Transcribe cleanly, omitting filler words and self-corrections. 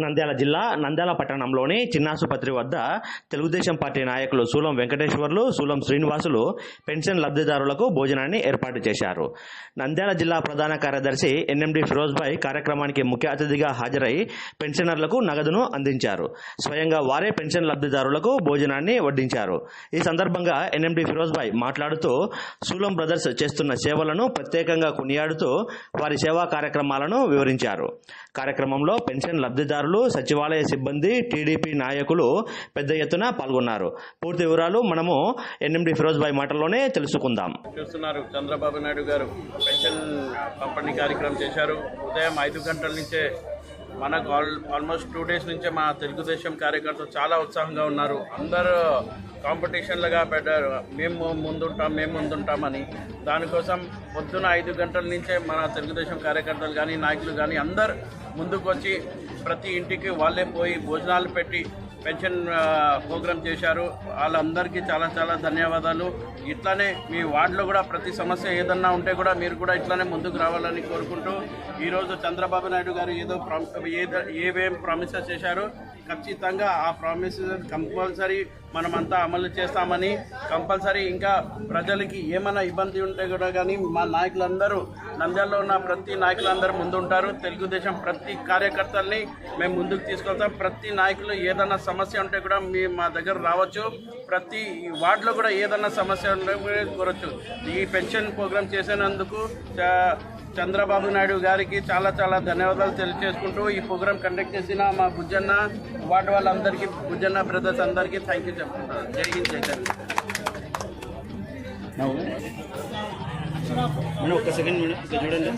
నంద్యాల జిల్లా నంద్యాల పట్టణంలోని చిన్నాసుపత్రి వద్ద తెలుగుదేశం పార్టీ నాయకులు సూలం వెంకటేశ్వర్లు, సూలం శ్రీనివాసులు పెన్షన్ లబ్ధిదారులకు భోజనాన్ని ఏర్పాటు చేశారు. నంద్యాల జిల్లా ప్రధాన కార్యదర్శి ఎన్ఎండి ఫిరోజ్భాయ్ కార్యక్రమానికి ముఖ్య అతిథిగా హాజరై పెన్షనర్లకు నగదును అందించారు. స్వయంగా వారే పెన్షన్ లబ్ధిదారులకు భోజనాన్ని వడ్డించారు. ఈ సందర్భంగా ఎన్ఎండి ఫిరోజ్భాయ్ మాట్లాడుతూ సూలం బ్రదర్స్ చేస్తున్న సేవలను ప్రత్యేకంగా కొనియాడుతూ వారి సేవా కార్యక్రమాలను వివరించారు. కార్యక్రమంలో పెన్షన్ లబ్ధిదారులు, సచివాలయ సిబ్బంది, టీడీపీ నాయకులు పెద్ద ఎత్తున పాల్గొన్నారు. పూర్తి వివరాలు మనము ఎన్ఎండి ఫిరోజ్భాయ్ మాటల్లోనే తెలుసుకుందాం. చూస్తున్నారు, చంద్రబాబు నాయుడు గారు పెన్షన్ పంపిణీ కార్యక్రమం చేశారు. ఉదయం 5 గంటల నుంచే మనకు ఆల్మోస్ట్ 2 days నుంచే మా తెలుగుదేశం కార్యకర్తలు చాలా ఉత్సాహంగా ఉన్నారు. అందరూ కాంపిటీషన్లుగా పెట్టారు, మేము ముందుంటామని. దానికోసం పొద్దున 5 గంటల నుంచే మన తెలుగుదేశం కార్యకర్తలు కానీ, నాయకులు కానీ అందరు ముందుకు వచ్చి ప్రతి ఇంటికి వాళ్ళే పోయి భోజనాలు పెట్టి పెన్షన్ ప్రోగ్రాం చేశారు. వాళ్ళందరికీ చాలా చాలా ధన్యవాదాలు. ఇట్లానే మీ వార్డులో కూడా ప్రతి సమస్య ఏదన్నా ఉంటే కూడా మీరు కూడా ఇట్లానే ముందుకు రావాలని కోరుకుంటూ, ఈరోజు చంద్రబాబు నాయుడు గారు ఏవేం ప్రామిసెస్ చేశారో ఖచ్చితంగా ఆ ప్రామిసెస్ కంపల్సరీ మనమంతా అమలు చేస్తామని, కంపల్సరీ ఇంకా ప్రజలకి ఏమైనా ఇబ్బంది ఉంటే కూడా కానీ మా నాయకులందరూ, నంద్యాలలో ఉన్న ప్రతి నాయకులందరూ ముందుంటారు. తెలుగుదేశం ప్రతి కార్యకర్తల్ని మేము ముందుకు తీసుకెళ్తాం. ప్రతి నాయకులు ఏదైనా సమస్య ఉంటే కూడా మా దగ్గర రావచ్చు. ప్రతి వార్డులో కూడా ఏదైనా సమస్య ఉంటే కోరవచ్చు. ఈ పెన్షన్ ప్రోగ్రాం చేసినందుకు చంద్రబాబు నాయుడు గారికి చాలా చాలా ధన్యవాదాలు తెలియజేసుకుంటూ, ఈ ప్రోగ్రాం కండక్ట్ చేసిన మా బుజ్జన్న వార్డు వాళ్ళందరికీ, బుజ్జన్న బ్రదర్స్ అందరికీ థ్యాంక్ యూ చెప్తున్నాను. ఒక్క సెకండ్ చూడండి.